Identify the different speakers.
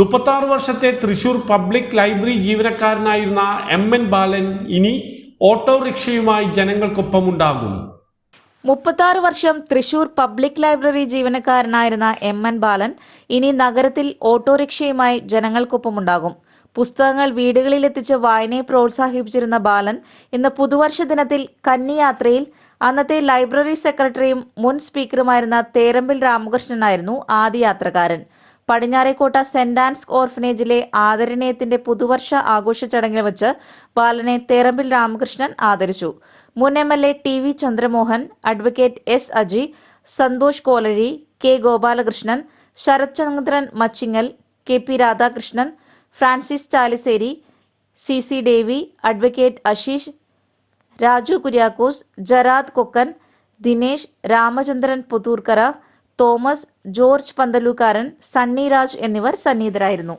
Speaker 1: 36 വർഷത്തെ Thrissur public library ജീവനക്കാരനായിരുന്ന N ബാലൻ ഇനി ഓട്ടോറിക്ഷയുമായി ജനങ്ങൾക്കൊപ്പമുണ്ടാകും.
Speaker 2: 36 വർഷം തൃശൂർ പബ്ലിക് ലൈബ്രറി ജീവനക്കാരനായിരുന്ന എൻ ബാലൻ ഇനി നഗരത്തിൽ ഓട്ടോറിക്ഷയുമായി ജനങ്ങൾക്കൊപ്പമുണ്ടാകും. പുസ്തകങ്ങൾ വീടുകളിലെത്തിച്ച് വായനയെ പ്രോത്സാഹിപ്പിച്ചിരുന്ന ബാലൻ ഇന്ന് പുതുവർഷ ദിനത്തിൽ കന്നിയാത്രയിൽ അന്നത്തെ ലൈബ്രറി സെക്രട്ടറിയും മുൻ സ്പീക്കറുമായിരുന്ന തേരമ്പിൽ രാമകൃഷ്ണനായിരുന്നു ആദ്യ യാത്രക്കാരൻ. പടിഞ്ഞാറേക്കോട്ട സെന്റ് ആൻസ് ഓർഫനേജിലെ ആദരണീയത്തിന്റെ പുതുവർഷ ആഘോഷ ചടങ്ങിൽ വെച്ച് ബാലനെ തേരമ്പിൽ രാമകൃഷ്ണൻ ആദരിച്ചു. മുൻ MLA TV Chandramohan, advocate S Aji, Santhosh Kolazhi, K Gopalakrishnan, Sarath Chandran Machingal, KP Radhakrishnan, Francis Chalissery, CC Davy, advocate Ashish, Raju Kuriakose, Jarad Kokkan, Dinesh, Ramachandran Puthurkara, Thomas, George Panthalookaran, Sunny Raj എന്നിവർ സന്നിഹിതരായിരുന്നു.